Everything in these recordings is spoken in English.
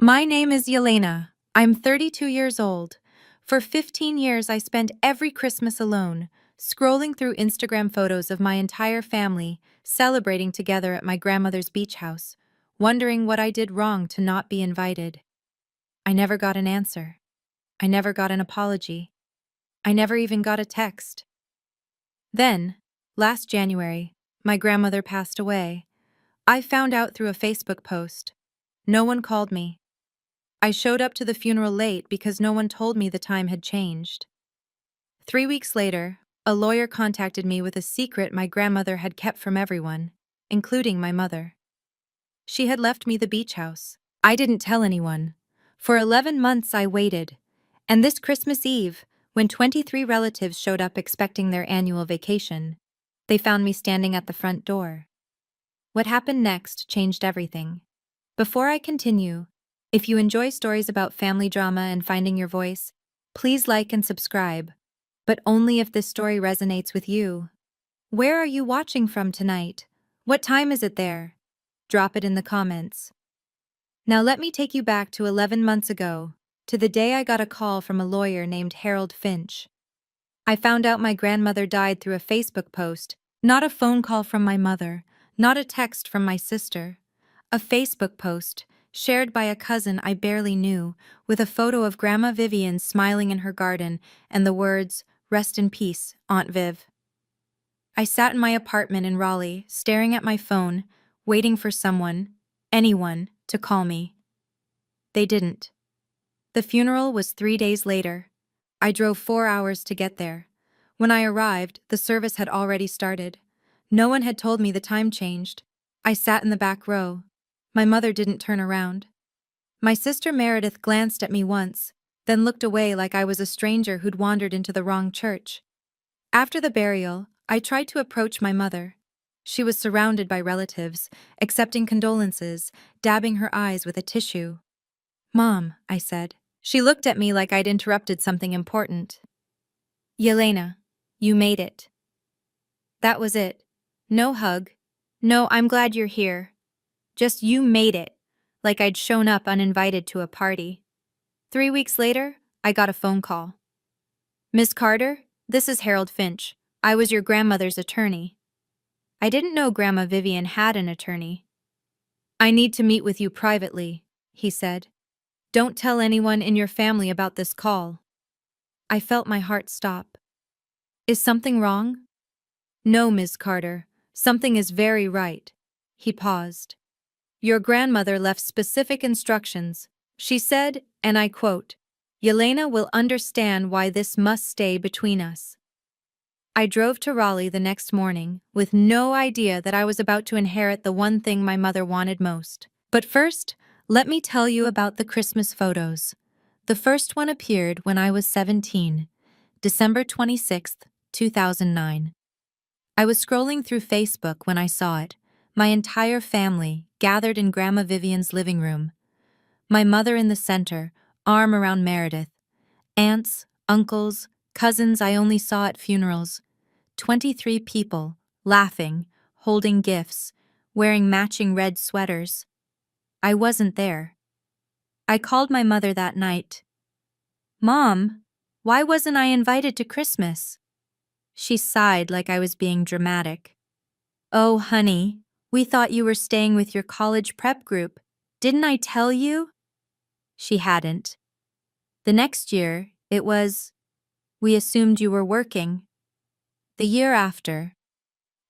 My name is Yelena. I'm 32 years old. For 15 years, I spent every Christmas alone, scrolling through Instagram photos of my entire family celebrating together at my grandmother's beach house, wondering what I did wrong to not be invited. I never got an answer. I never got an apology. I never even got a text. Then, last January, my grandmother passed away. I found out through a Facebook post. No one called me. I showed up to the funeral late because no one told me the time had changed. 3 weeks later, a lawyer contacted me with a secret my grandmother had kept from everyone, including my mother. She had left me the beach house. I didn't tell anyone. For 11 months I waited, and this Christmas Eve, when 23 relatives showed up expecting their annual vacation, they found me standing at the front door. What happened next changed everything. Before I continue, if you enjoy stories about family drama and finding your voice, please like and subscribe, but only if this story resonates with you. Where are you watching from tonight? What time is it there? Drop it in the comments. Now let me take you back to 11 months ago, to the day I got a call from a lawyer named Harold Finch. I found out my grandmother died through a Facebook post, not a phone call from my mother, not a text from my sister. A Facebook post, shared by a cousin I barely knew, with a photo of Grandma Vivian smiling in her garden and the words, "Rest in peace, Aunt Viv." I sat in my apartment in Raleigh, staring at my phone, waiting for someone, anyone, to call me. They didn't. The funeral was 3 days later. I drove 4 hours to get there. When I arrived, the service had already started. No one had told me the time changed. I sat in the back row. My mother didn't turn around. My sister Meredith glanced at me once, then looked away like I was a stranger who'd wandered into the wrong church. After the burial, I tried to approach my mother. She was surrounded by relatives, accepting condolences, dabbing her eyes with a tissue. "Mom," I said. She looked at me like I'd interrupted something important. "Yelena, you made it." That was it. No hug. No, "I'm glad you're here." Just, "You made it," like I'd shown up uninvited to a party. 3 weeks later, I got a phone call. "Miss Carter, this is Harold Finch. I was your grandmother's attorney." I didn't know Grandma Vivian had an attorney. "I need to meet with you privately," he said. "Don't tell anyone in your family about this call." I felt my heart stop. "Is something wrong?" "No, Ms. Carter. Something is very right." He paused. "Your grandmother left specific instructions. She said, and I quote, 'Yelena will understand why this must stay between us.'" I drove to Raleigh the next morning, with no idea that I was about to inherit the one thing my mother wanted most. But first, let me tell you about the Christmas photos. The first one appeared when I was 17, December 26th, 2009. I was scrolling through Facebook when I saw it, my entire family gathered in Grandma Vivian's living room. My mother in the center, arm around Meredith. Aunts, uncles, cousins I only saw at funerals. 23 people, laughing, holding gifts, wearing matching red sweaters. I wasn't there. I called my mother that night. "Mom, why wasn't I invited to Christmas?" She sighed like I was being dramatic. "Oh, honey, we thought you were staying with your college prep group. Didn't I tell you?" She hadn't. "The next year, we assumed you were working." The year after,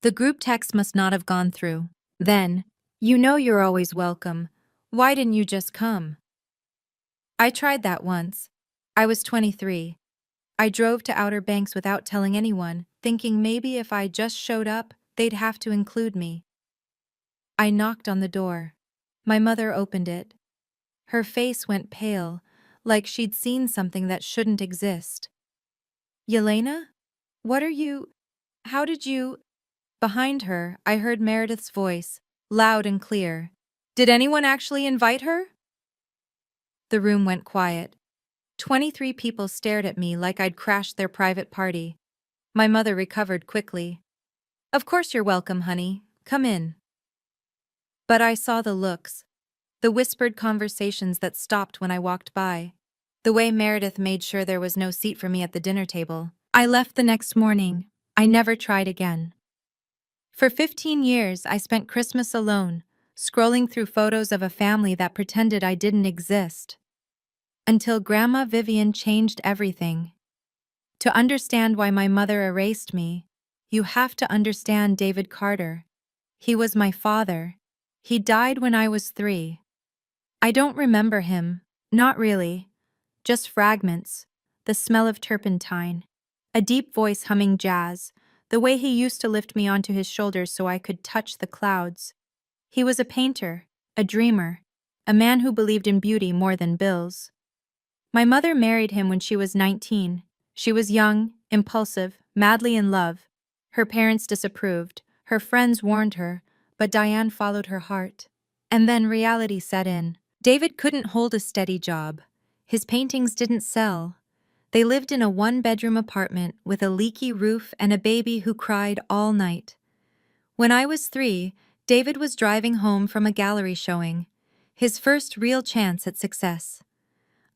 the group text must not have gone through. Then, "You know you're always welcome. Why didn't you just come?" I tried that once. I was 23. I drove to Outer Banks without telling anyone, thinking maybe if I just showed up, they'd have to include me. I knocked on the door. My mother opened it. Her face went pale, like she'd seen something that shouldn't exist. "Yelena? How did you—" Behind her, I heard Meredith's voice, loud and clear. "Did anyone actually invite her?" The room went quiet. 23 people stared at me like I'd crashed their private party. My mother recovered quickly. "Of course you're welcome, honey. Come in." But I saw the looks. The whispered conversations that stopped when I walked by. The way Meredith made sure there was no seat for me at the dinner table. I left the next morning. I never tried again. For 15 years, I spent Christmas alone, scrolling through photos of a family that pretended I didn't exist. Until Grandma Vivian changed everything. To understand why my mother erased me, you have to understand David Carter. He was my father. He died when I was 3. I don't remember him, not really. Just fragments, the smell of turpentine, a deep voice humming jazz, the way he used to lift me onto his shoulders so I could touch the clouds. He was a painter, a dreamer, a man who believed in beauty more than bills. My mother married him when she was 19. She was young, impulsive, madly in love. Her parents disapproved, her friends warned her, but Diane followed her heart. And then reality set in. David couldn't hold a steady job. His paintings didn't sell. They lived in a one-bedroom apartment with a leaky roof and a baby who cried all night. When I was 3, David was driving home from a gallery showing, his first real chance at success.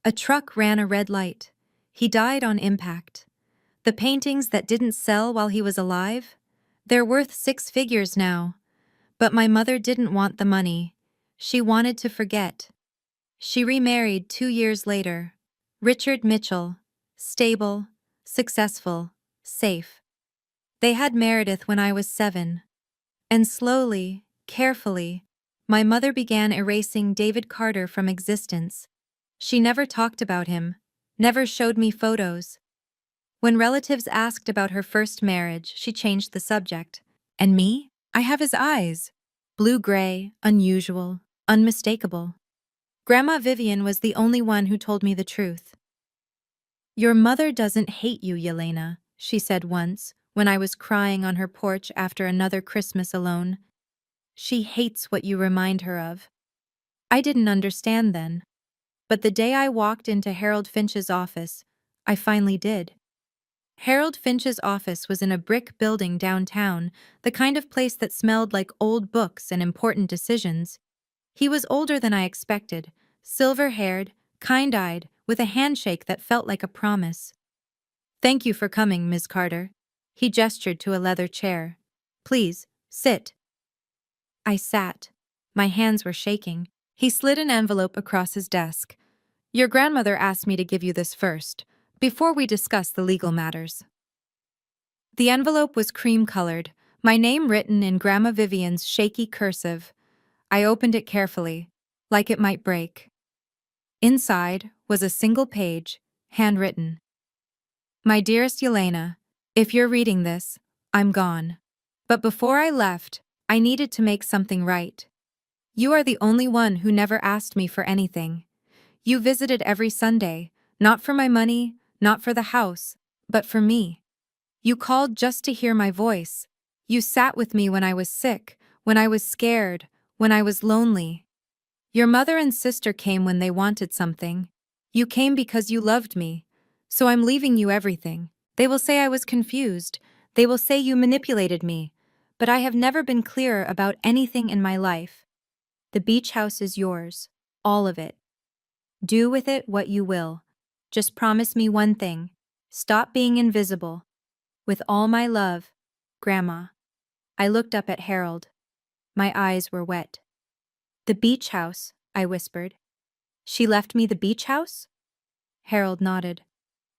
A truck ran a red light. He died on impact. The paintings that didn't sell while he was alive? They're worth 6 figures now. But my mother didn't want the money. She wanted to forget. She remarried 2 years later. Richard Mitchell. Stable, successful, safe. They had Meredith when I was 7. And slowly, carefully, my mother began erasing David Carter from existence. She never talked about him, never showed me photos. When relatives asked about her first marriage, she changed the subject. And me? I have his eyes. Blue-gray, unusual, unmistakable. Grandma Vivian was the only one who told me the truth. "Your mother doesn't hate you, Yelena," she said once, when I was crying on her porch after another Christmas alone. "She hates what you remind her of." I didn't understand then. But the day I walked into Harold Finch's office, I finally did. Harold Finch's office was in a brick building downtown, the kind of place that smelled like old books and important decisions. He was older than I expected, silver-haired, kind-eyed, with a handshake that felt like a promise. "Thank you for coming, Ms. Carter." He gestured to a leather chair. "Please, sit." I sat. My hands were shaking. He slid an envelope across his desk. "Your grandmother asked me to give you this first, before we discuss the legal matters." The envelope was cream-colored, my name written in Grandma Vivian's shaky cursive. I opened it carefully, like it might break. Inside was a single page, handwritten. "My dearest Yelena, if you're reading this, I'm gone. But before I left, I needed to make something right. You are the only one who never asked me for anything. You visited every Sunday, not for my money, not for the house, but for me. You called just to hear my voice. You sat with me when I was sick, when I was scared, when I was lonely. Your mother and sister came when they wanted something. You came because you loved me. So I'm leaving you everything. They will say I was confused. They will say you manipulated me. But I have never been clearer about anything in my life. The beach house is yours. All of it. Do with it what you will. Just promise me one thing. Stop being invisible. With all my love, Grandma." I looked up at Harold. My eyes were wet. "The beach house," I whispered. "She left me the beach house?" Harold nodded.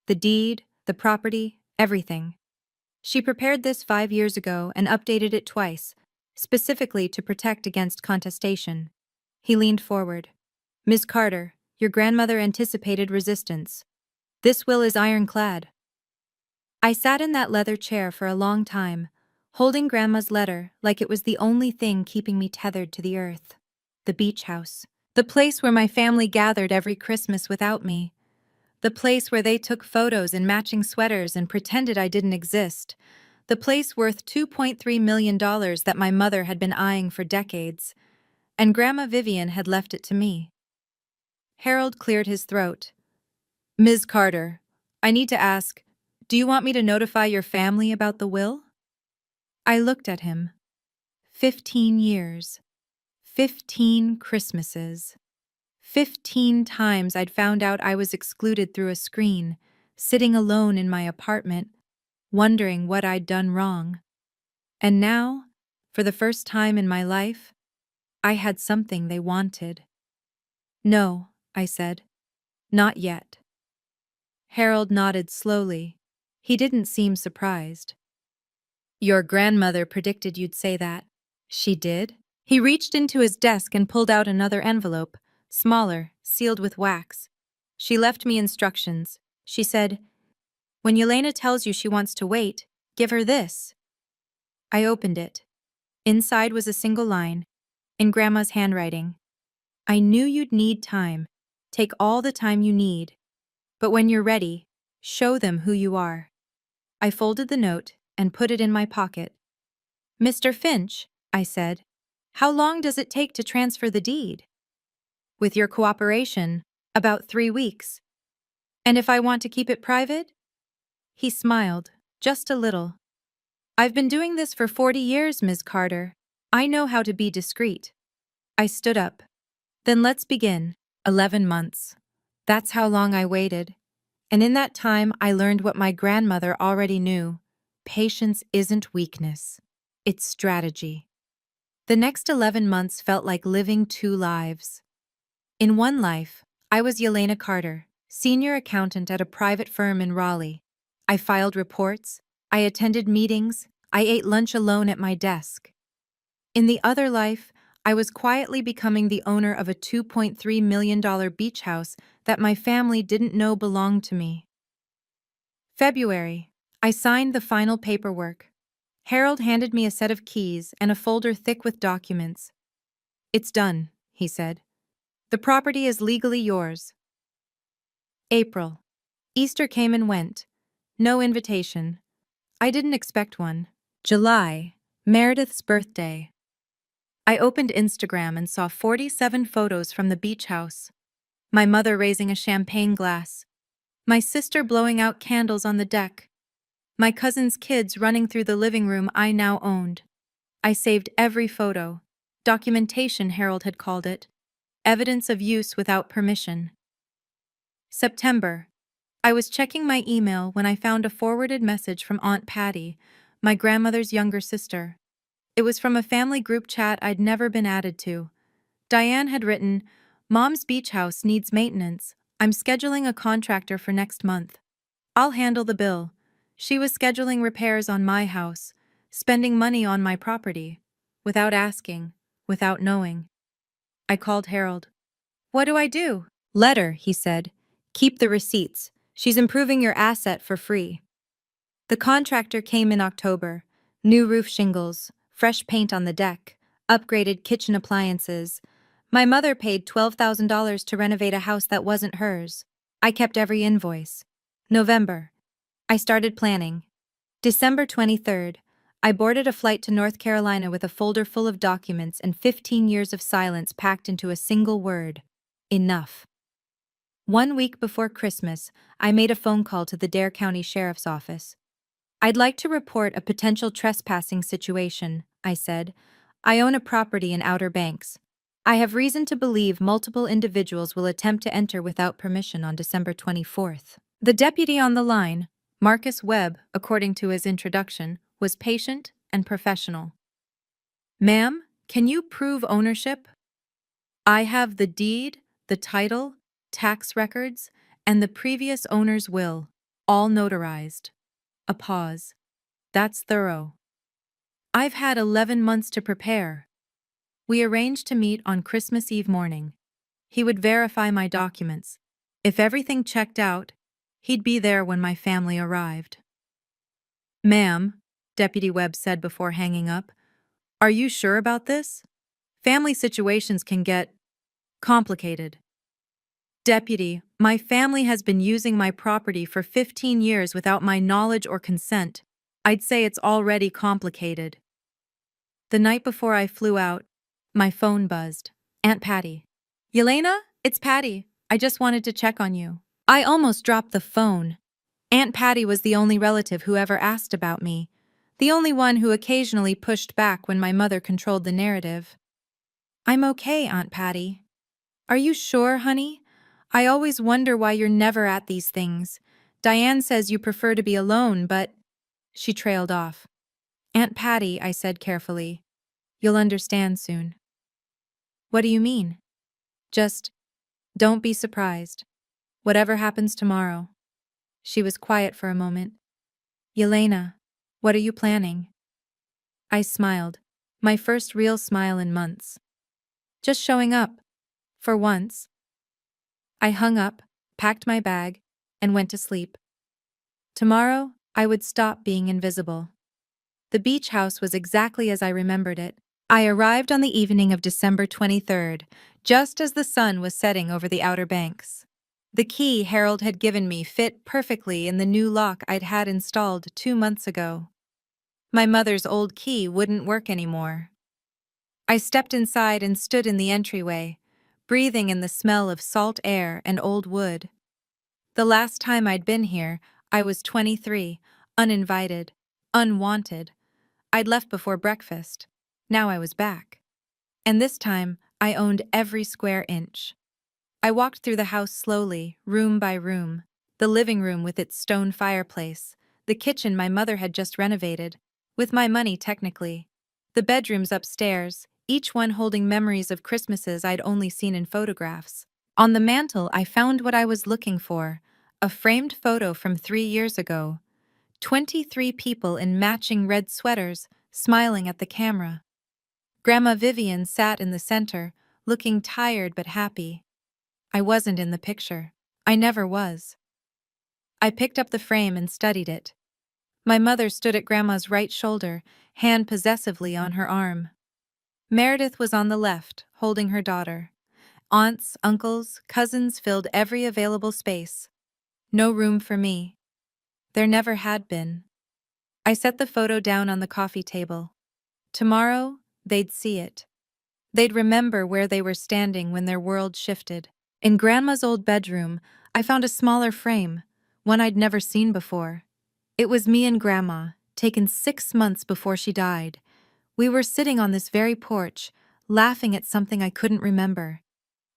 "The deed, the property, everything. She prepared this 5 years ago and updated it twice, specifically to protect against contestation." He leaned forward. "Ms. Carter, your grandmother anticipated resistance. This will is ironclad." I sat in that leather chair for a long time, holding Grandma's letter like it was the only thing keeping me tethered to the earth. The beach house. The place where my family gathered every Christmas without me. The place where they took photos in matching sweaters and pretended I didn't exist. The place worth $2.3 million that my mother had been eyeing for decades. And Grandma Vivian had left it to me. Harold cleared his throat. "Ms. Carter, I need to ask, do you want me to notify your family about the will?" I looked at him. 15 years. 15 Christmases. 15 times I'd found out I was excluded through a screen, sitting alone in my apartment, wondering what I'd done wrong. And now, for the first time in my life, I had something they wanted. "No," I said. "Not yet." Harold nodded slowly. He didn't seem surprised. "Your grandmother predicted you'd say that." "She did?" He reached into his desk and pulled out another envelope, smaller, sealed with wax. "She left me instructions. She said, 'When Yelena tells you she wants to wait, give her this.'" I opened it. Inside was a single line, in Grandma's handwriting. "I knew you'd need time. Take all the time you need. But when you're ready, show them who you are." I folded the note and put it in my pocket. "Mr. Finch," I said, "how long does it take to transfer the deed?" "With your cooperation, about 3 weeks." "And if I want to keep it private?" He smiled, just a little. "I've been doing this for 40 years, Ms. Carter. I know how to be discreet." I stood up. "Then let's begin." 11 months. That's how long I waited. And in that time, I learned what my grandmother already knew. Patience isn't weakness. It's strategy. The next 11 months felt like living 2 lives. In one life, I was Yelena Carter, senior accountant at a private firm in Raleigh. I filed reports, I attended meetings, I ate lunch alone at my desk. In the other life, I was quietly becoming the owner of a $2.3 million beach house that my family didn't know belonged to me. February. I signed the final paperwork. Harold handed me a set of keys and a folder thick with documents. "It's done," he said. "The property is legally yours." April. Easter came and went. No invitation. I didn't expect one. July. Meredith's birthday. I opened Instagram and saw 47 photos from the beach house. My mother raising a champagne glass. My sister blowing out candles on the deck. My cousin's kids running through the living room I now owned. I saved every photo. Documentation, Harold had called it. Evidence of use without permission. September. I was checking my email when I found a forwarded message from Aunt Patty, my grandmother's younger sister. It was from a family group chat I'd never been added to. Diane had written, "Mom's beach house needs maintenance. I'm scheduling a contractor for next month. I'll handle the bill." She was scheduling repairs on my house, spending money on my property, without asking, without knowing. I called Harold. "What do I do?" "Letter," he said. "Keep the receipts. She's improving your asset for free." The contractor came in October. New roof shingles, fresh paint on the deck, upgraded kitchen appliances. My mother paid $12,000 to renovate a house that wasn't hers. I kept every invoice. November. I started planning. December 23rd. I boarded a flight to North Carolina with a folder full of documents and 15 years of silence packed into a single word. Enough. 1 week before Christmas, I made a phone call to the Dare County Sheriff's Office. "I'd like to report a potential trespassing situation," I said. "I own a property in Outer Banks. I have reason to believe multiple individuals will attempt to enter without permission on December 24th. The deputy on the line, Marcus Webb, according to his introduction, was patient and professional. "Ma'am, can you prove ownership?" "I have the deed, the title, tax records, and the previous owner's will, all notarized." A pause. "That's thorough." "I've had 11 months to prepare." We arranged to meet on Christmas Eve morning. He would verify my documents. If everything checked out, he'd be there when my family arrived. "Ma'am," Deputy Webb said before hanging up, "are you sure about this? Family situations can get complicated." "Deputy, my family has been using my property for 15 years without my knowledge or consent. I'd say it's already complicated." The night before I flew out, my phone buzzed. "Aunt Patty." "Yelena, it's Patty. I just wanted to check on you." I almost dropped the phone. Aunt Patty was the only relative who ever asked about me, the only one who occasionally pushed back when my mother controlled the narrative. "I'm okay, Aunt Patty." Are you sure, honey? I always wonder why you're never at these things. Diane says you prefer to be alone, but… She trailed off. Aunt Patty, I said carefully. You'll understand soon. What do you mean? Just, don't be surprised. Whatever happens tomorrow. She was quiet for a moment. Yelena, what are you planning? I smiled. My first real smile in months. Just showing up. For once. I hung up, packed my bag, and went to sleep. Tomorrow, I would stop being invisible. The beach house was exactly as I remembered it. I arrived on the evening of December 23rd, just as the sun was setting over the Outer Banks. The key Harold had given me fit perfectly in the new lock I'd had installed 2 months ago. My mother's old key wouldn't work anymore. I stepped inside and stood in the entryway, breathing in the smell of salt air and old wood. The last time I'd been here, I was 23, uninvited, unwanted. I'd left before breakfast. Now I was back. And this time, I owned every square inch. I walked through the house slowly, room by room. The living room with its stone fireplace, the kitchen my mother had just renovated, with my money technically, the bedrooms upstairs, each one holding memories of Christmases I'd only seen in photographs. On the mantel, I found what I was looking for, a framed photo from 3 years ago. 23 people in matching red sweaters, smiling at the camera. Grandma Vivian sat in the center, looking tired but happy. I wasn't in the picture. I never was. I picked up the frame and studied it. My mother stood at Grandma's right shoulder, hand possessively on her arm. Meredith was on the left, holding her daughter. Aunts, uncles, cousins filled every available space. No room for me. There never had been. I set the photo down on the coffee table. Tomorrow, they'd see it. They'd remember where they were standing when their world shifted. In Grandma's old bedroom, I found a smaller frame, one I'd never seen before. It was me and Grandma, taken 6 months before she died. We were sitting on this very porch, laughing at something I couldn't remember.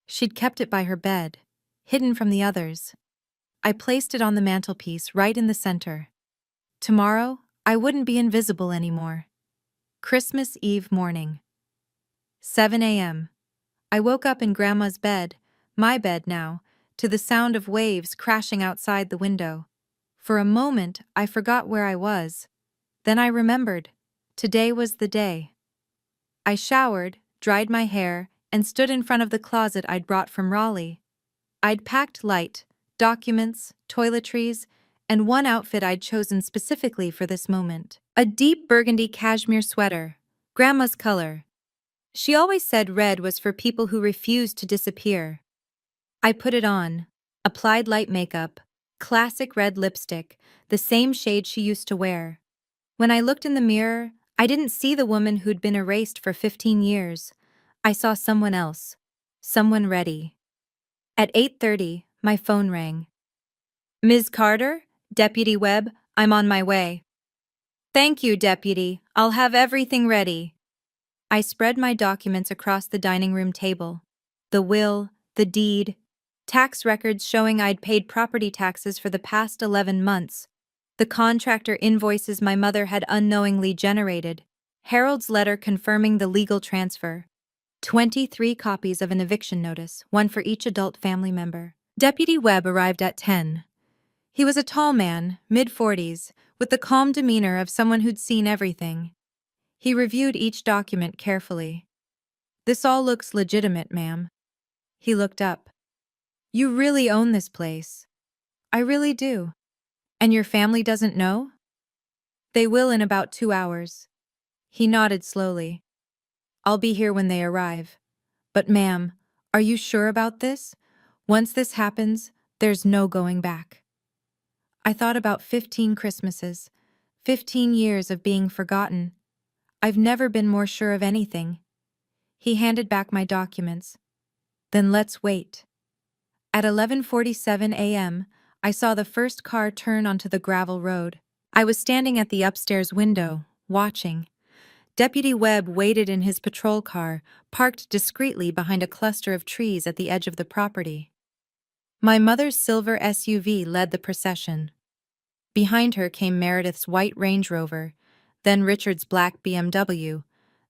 She'd kept it by her bed, hidden from the others. I placed it on the mantelpiece right in the center. Tomorrow, I wouldn't be invisible anymore. Christmas Eve morning. 7 a.m. I woke up in Grandma's bed, my bed now, to the sound of waves crashing outside the window. For a moment, I forgot where I was. Then I remembered. Today was the day. I showered, dried my hair, and stood in front of the closet I'd brought from Raleigh. I'd packed light, documents, toiletries, and one outfit I'd chosen specifically for this moment. A deep burgundy cashmere sweater, Grandma's color. She always said red was for people who refused to disappear. I put it on, applied light makeup, classic red lipstick, the same shade she used to wear. When I looked in the mirror, I didn't see the woman who'd been erased for 15 years. I saw someone else. Someone ready. At 8:30, my phone rang. Ms. Carter? Deputy Webb, I'm on my way. Thank you, Deputy. I'll have everything ready. I spread my documents across the dining room table. The will, the deed, tax records showing I'd paid property taxes for the past 11 months, the contractor invoices my mother had unknowingly generated, Harold's letter confirming the legal transfer, 23 copies of an eviction notice, one for each adult family member. Deputy Webb arrived at 10. He was a tall man, mid-40s, with the calm demeanor of someone who'd seen everything. He reviewed each document carefully. This all looks legitimate, ma'am. He looked up. You really own this place. I really do. And your family doesn't know? They will in about 2 hours. He nodded slowly. I'll be here when they arrive. But ma'am, are you sure about this? Once this happens, there's no going back. I thought about 15 Christmases, 15 years of being forgotten. I've never been more sure of anything. He handed back my documents. Then let's wait. At 11:47 a.m., I saw the first car turn onto the gravel road. I was standing at the upstairs window, watching. Deputy Webb waited in his patrol car, parked discreetly behind a cluster of trees at the edge of the property. My mother's silver SUV led the procession. Behind her came Meredith's white Range Rover, then Richard's black BMW,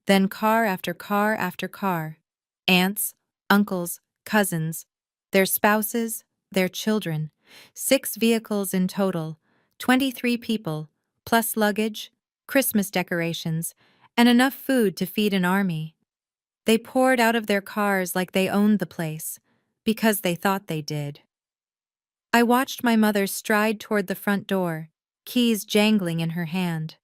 then car after car after car. Aunts, uncles, cousins, their spouses, their children. 6 vehicles in total, 23 people, plus luggage, Christmas decorations, and enough food to feed an army. They poured out of their cars like they owned the place, because they thought they did. I watched my mother stride toward the front door, keys jangling in her hand.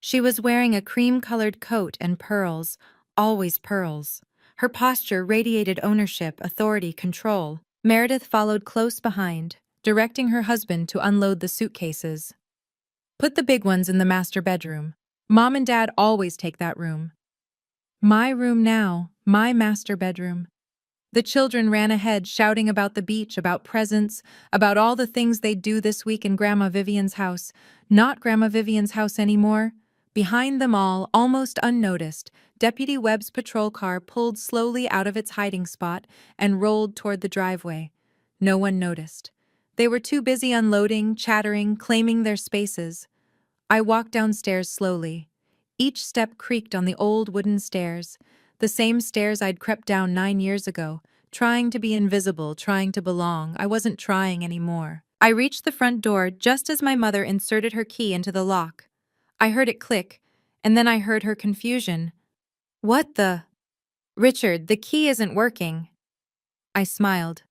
She was wearing a cream-colored coat and pearls, always pearls. Her posture radiated ownership, authority, control. Meredith followed close behind, directing her husband to unload the suitcases. Put the big ones in the master bedroom. Mom and Dad always take that room. My room now, my master bedroom. The children ran ahead, shouting about the beach, about presents, about all the things they'd do this week in Grandma Vivian's house. Not Grandma Vivian's house anymore. Behind them all, almost unnoticed, Deputy Webb's patrol car pulled slowly out of its hiding spot and rolled toward the driveway. No one noticed. They were too busy unloading, chattering, claiming their spaces. I walked downstairs slowly. Each step creaked on the old wooden stairs, the same stairs I'd crept down 9 years ago, trying to be invisible, trying to belong. I wasn't trying anymore. I reached the front door just as my mother inserted her key into the lock. I heard it click, and then I heard her confusion. What the? Richard, the key isn't working. I smiled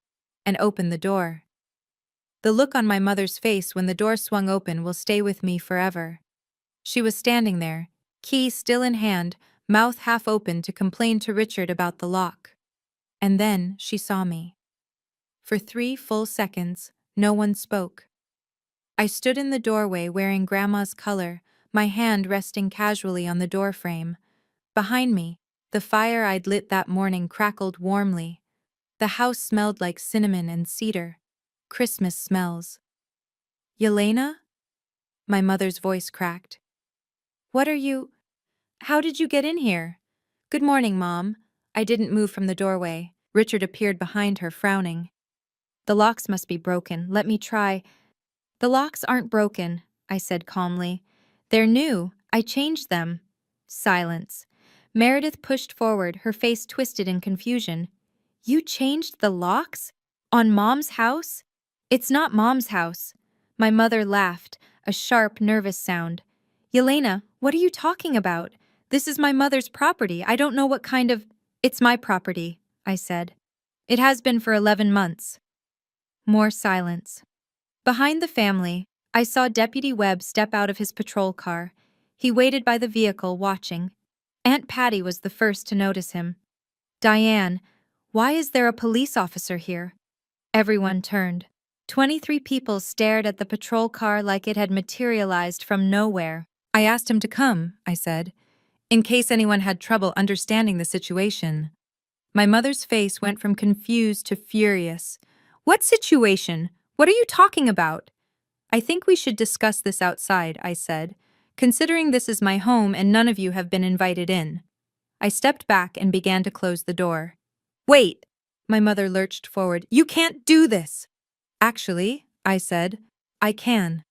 and opened the door. The look on my mother's face when the door swung open will stay with me forever. She was standing there, key still in hand, mouth half open to complain to Richard about the lock. And then she saw me. For 3 full seconds, no one spoke. I stood in the doorway wearing Grandma's color, my hand resting casually on the doorframe. Behind me, the fire I'd lit that morning crackled warmly. The house smelled like cinnamon and cedar. Christmas smells. Yelena? My mother's voice cracked. What are you? How did you get in here? Good morning, Mom. I didn't move from the doorway. Richard appeared behind her, frowning. The locks must be broken. Let me try. The locks aren't broken, I said calmly. They're new. I changed them. Silence. Meredith pushed forward, her face twisted in confusion. You changed the locks? On Mom's house? It's not Mom's house. My mother laughed, a sharp, nervous sound. Yelena, what are you talking about? This is my mother's property. I don't know what kind of… It's my property, I said. It has been for 11 months. More silence. Behind the family, I saw Deputy Webb step out of his patrol car. He waited by the vehicle, watching. Aunt Patty was the first to notice him. Diane, why is there a police officer here? Everyone turned. 23 people stared at the patrol car like it had materialized from nowhere. I asked him to come, I said, in case anyone had trouble understanding the situation. My mother's face went from confused to furious. What situation? What are you talking about? I think we should discuss this outside, I said, considering this is my home and none of you have been invited in. I stepped back and began to close the door. Wait! My mother lurched forward. You can't do this! Actually, I said, I can.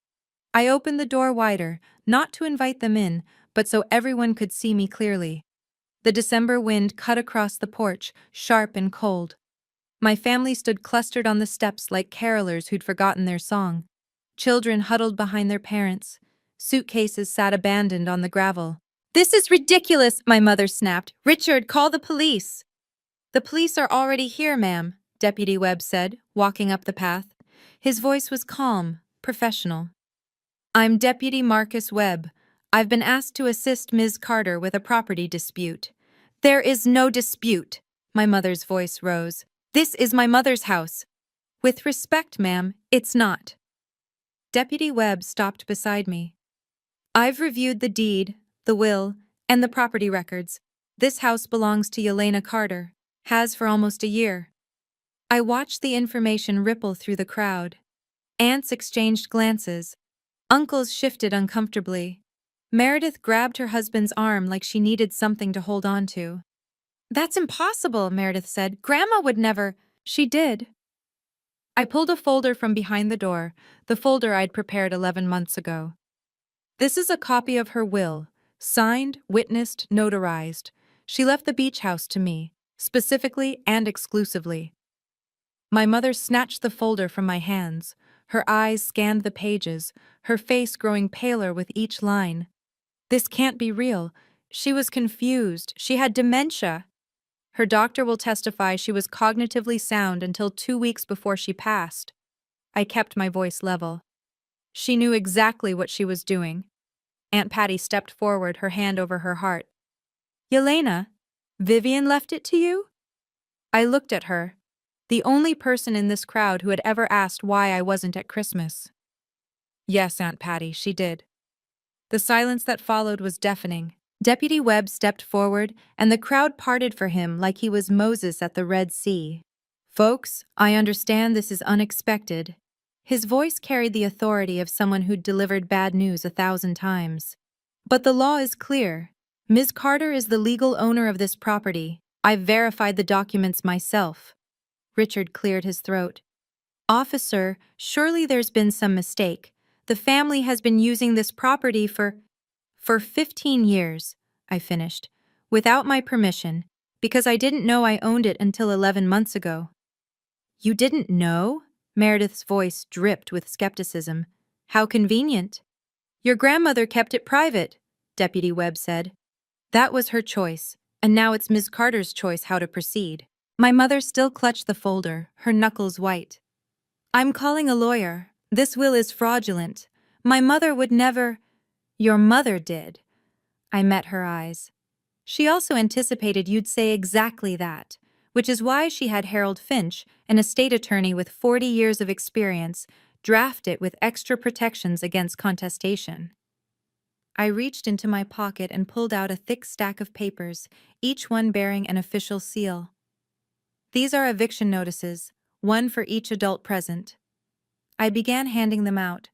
I opened the door wider, not to invite them in, but so everyone could see me clearly. The December wind cut across the porch, sharp and cold. My family stood clustered on the steps like carolers who'd forgotten their song. Children huddled behind their parents. Suitcases sat abandoned on the gravel. This is ridiculous, my mother snapped. Richard, call the police. The police are already here, ma'am, Deputy Webb said, walking up the path. His voice was calm, professional. I'm Deputy Marcus Webb. I've been asked to assist Ms. Carter with a property dispute. There is no dispute, my mother's voice rose. This is my mother's house. With respect, ma'am, it's not. Deputy Webb stopped beside me. I've reviewed the deed, the will, and the property records. This house belongs to Yelena Carter, has for almost a year. I watched the information ripple through the crowd. Aunts exchanged glances. Uncles shifted uncomfortably. Meredith grabbed her husband's arm like she needed something to hold on to. That's impossible, Meredith said. Grandma would never. She did. I pulled a folder from behind the door, the folder I'd prepared 11 months ago. This is a copy of her will, signed, witnessed, notarized. She left the beach house to me, specifically and exclusively. My mother snatched the folder from my hands. Her eyes scanned the pages, her face growing paler with each line. This can't be real. She was confused. She had dementia. Her doctor will testify she was cognitively sound until 2 weeks before she passed. I kept my voice level. She knew exactly what she was doing. Aunt Patty stepped forward, her hand over her heart. Yelena, Vivian left it to you? I looked at her, the only person in this crowd who had ever asked why I wasn't at Christmas. Yes, Aunt Patty, she did. The silence that followed was deafening. Deputy Webb stepped forward, and the crowd parted for him like he was Moses at the Red Sea. Folks, I understand this is unexpected. His voice carried the authority of someone who'd delivered bad news 1,000 times. But the law is clear. Ms. Carter is the legal owner of this property. I've verified the documents myself. Richard cleared his throat. Officer, surely there's been some mistake. The family has been using this property for 15 years, I finished, without my permission, because I didn't know I owned it until 11 months ago. You didn't know? Meredith's voice dripped with skepticism. How convenient. Your grandmother kept it private, Deputy Webb said. That was her choice, and now it's Ms. Carter's choice how to proceed. My mother still clutched the folder, her knuckles white. I'm calling a lawyer. This will is fraudulent. My mother would never. Your mother did. I met her eyes. She also anticipated you'd say exactly that, which is why she had Harold Finch, an estate attorney with 40 years of experience, draft it with extra protections against contestation. I reached into my pocket and pulled out a thick stack of papers, each one bearing an official seal. These are eviction notices, one for each adult present. I began handing them out.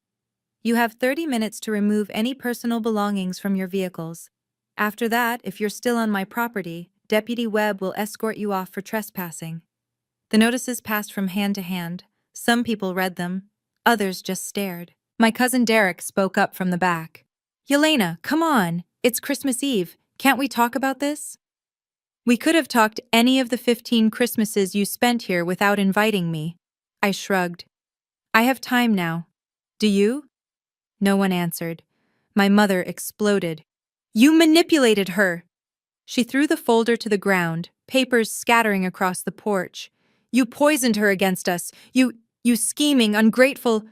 You have 30 minutes to remove any personal belongings from your vehicles. After that, if you're still on my property, Deputy Webb will escort you off for trespassing. The notices passed from hand to hand. Some people read them. Others just stared. My cousin Derek spoke up from the back. Yelena, come on. It's Christmas Eve. Can't we talk about this? We could have talked any of the 15 Christmases you spent here without inviting me. I shrugged. I have time now. Do you? No one answered. My mother exploded. You manipulated her! She threw the folder to the ground, papers scattering across the porch. You poisoned her against us. You scheming, ungrateful.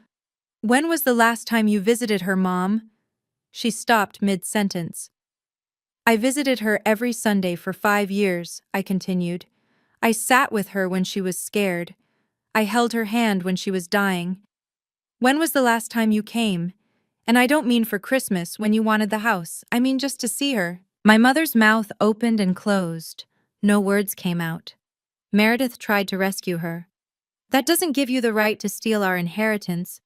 When was the last time you visited her, Mom? She stopped mid-sentence. I visited her every Sunday for 5 years, I continued. I sat with her when she was scared. I held her hand when she was dying. When was the last time you came? And I don't mean for Christmas when you wanted the house. I mean just to see her. My mother's mouth opened and closed. No words came out. Meredith tried to rescue her. That doesn't give you the right to steal our inheritance.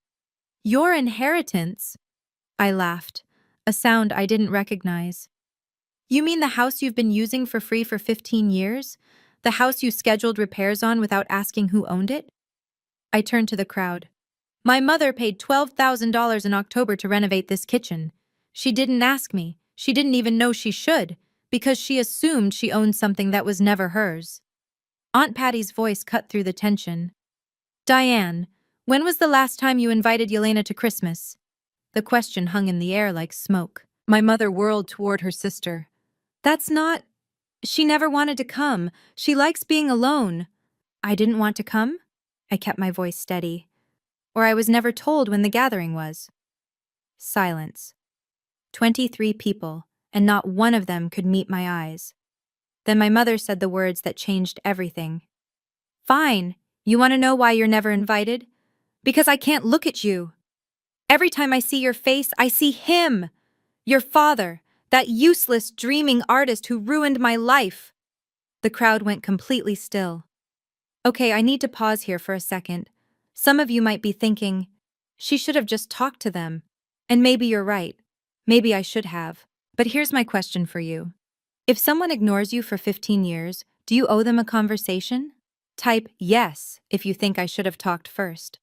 Your inheritance? I laughed, a sound I didn't recognize. You mean the house you've been using for free for 15 years? The house you scheduled repairs on without asking who owned it? I turned to the crowd. My mother paid $12,000 in October to renovate this kitchen. She didn't ask me. She didn't even know she should, because she assumed she owned something that was never hers. Aunt Patty's voice cut through the tension. Diane, when was the last time you invited Yelena to Christmas? The question hung in the air like smoke. My mother whirled toward her sister. That's not... She never wanted to come. She likes being alone. I didn't want to come? I kept my voice steady. Or I was never told when the gathering was. Silence. 23 people, and not one of them could meet my eyes. Then my mother said the words that changed everything. Fine. You want to know why you're never invited? Because I can't look at you. Every time I see your face, I see him. Your father, that useless, dreaming artist who ruined my life. The crowd went completely still. Okay, I need to pause here for a second. Some of you might be thinking, she should have just talked to them. And maybe you're right. Maybe I should have. But here's my question for you. If someone ignores you for 15 years, do you owe them a conversation? Type yes if you think I should have talked first.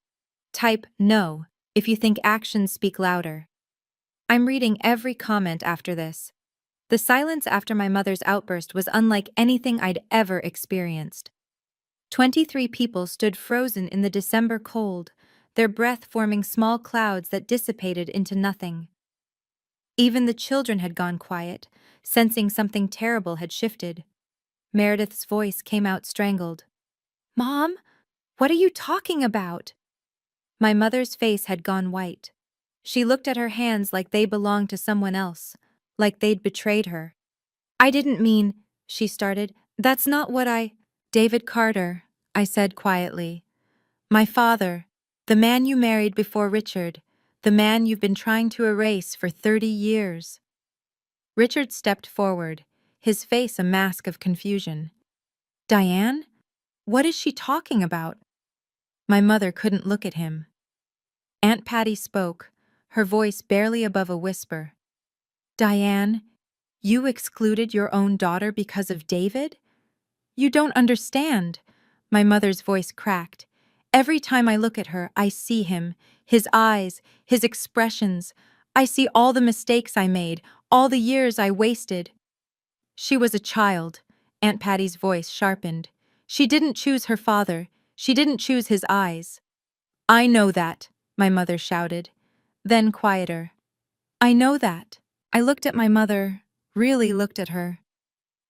Type no if you think actions speak louder. I'm reading every comment after this. The silence after my mother's outburst was unlike anything I'd ever experienced. 23 people stood frozen in the December cold, their breath forming small clouds that dissipated into nothing. Even the children had gone quiet, sensing something terrible had shifted. Meredith's voice came out strangled. "Mom, what are you talking about?" My mother's face had gone white. She looked at her hands like they belonged to someone else, like they'd betrayed her. "I didn't mean," she started. "That's not what I—" "David Carter," I said quietly. "My father, the man you married before Richard, the man you've been trying to erase for 30 years. Richard stepped forward, his face a mask of confusion. "Diane? What is she talking about?" My mother couldn't look at him. Aunt Patty spoke, her voice barely above a whisper. "Diane, you excluded your own daughter because of David? You don't understand." My mother's voice cracked. "Every time I look at her, I see him, his eyes, his expressions. I see all the mistakes I made, all the years I wasted." "She was a child," Aunt Patty's voice sharpened. "She didn't choose her father. She didn't choose his eyes." "I know that," my mother shouted. Then quieter. "I know that." I looked at my mother, really looked at her.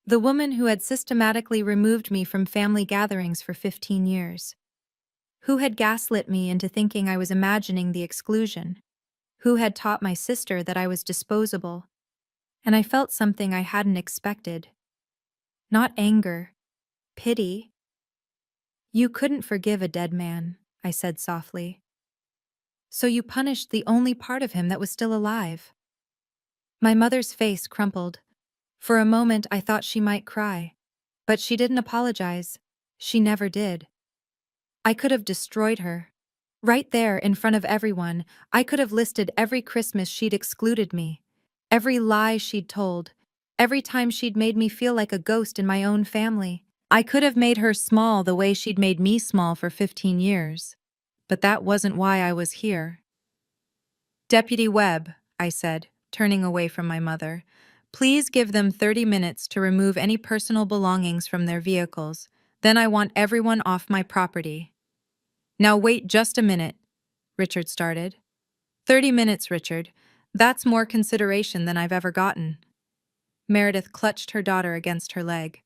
The woman who had systematically removed me from family gatherings for 15 years. Who had gaslit me into thinking I was imagining the exclusion. Who had taught my sister that I was disposable. And I felt something I hadn't expected. Not anger. Pity. "You couldn't forgive a dead man," I said softly. "So you punished the only part of him that was still alive." My mother's face crumpled. For a moment I thought she might cry. But she didn't apologize. She never did. I could have destroyed her. Right there, in front of everyone, I could have listed every Christmas she'd excluded me. Every lie she'd told. Every time she'd made me feel like a ghost in my own family. I could have made her small the way she'd made me small for 15 years. But that wasn't why I was here. "Deputy Webb," I said, turning away from my mother, "please give them 30 minutes to remove any personal belongings from their vehicles. Then I want everyone off my property." "Now wait just a minute," Richard started. "30 minutes, Richard. That's more consideration than I've ever gotten." Meredith clutched her daughter against her leg.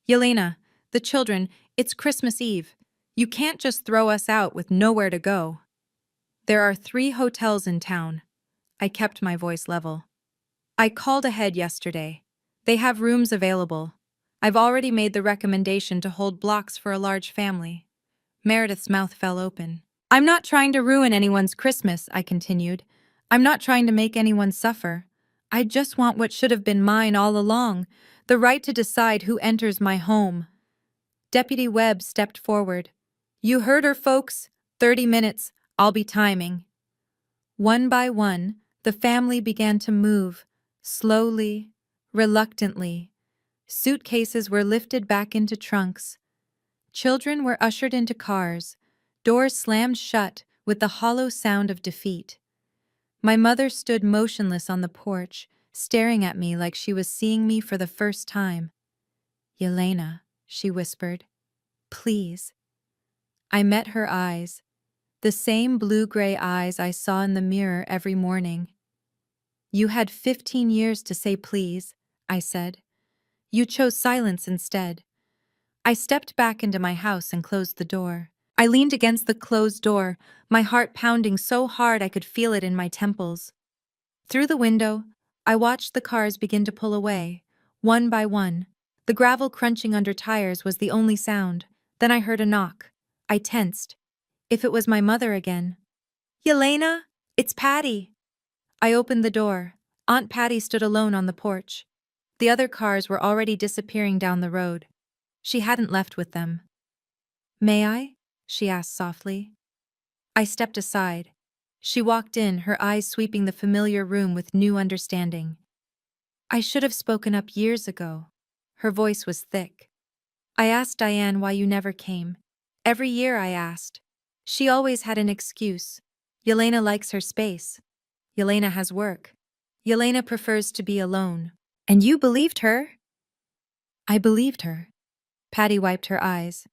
"Yelena, the children, it's Christmas Eve. You can't just throw us out with nowhere to go." "There are 3 hotels in town." I kept my voice level. "I called ahead yesterday. They have rooms available. I've already made the recommendation to hold blocks for a large family." Meredith's mouth fell open. "I'm not trying to ruin anyone's Christmas," I continued. "I'm not trying to make anyone suffer. I just want what should have been mine all along, the right to decide who enters my home." Deputy Webb stepped forward. "You heard her, folks. 30 minutes. I'll be timing." One by one, the family began to move, slowly, reluctantly. Suitcases were lifted back into trunks. Children were ushered into cars, doors slammed shut with the hollow sound of defeat. My mother stood motionless on the porch, staring at me like she was seeing me for the first time. "Yelena," she whispered, "please." I met her eyes, the same blue-gray eyes I saw in the mirror every morning. "You had 15 years to say please," I said. "You chose silence instead." I stepped back into my house and closed the door. I leaned against the closed door, my heart pounding so hard I could feel it in my temples. Through the window, I watched the cars begin to pull away, one by one. The gravel crunching under tires was the only sound. Then I heard a knock. I tensed. If it was my mother again. "Yelena, it's Patty." I opened the door. Aunt Patty stood alone on the porch. The other cars were already disappearing down the road. She hadn't left with them. "May I?" she asked softly. I stepped aside. She walked in, her eyes sweeping the familiar room with new understanding. I should have spoken up years ago. Her voice was thick. I asked Diane why you never came. Every year I asked. She always had an excuse. Yelena likes her space. Yelena has work. Yelena prefers to be alone. And you believed her? I believed her. Patty wiped her eyes.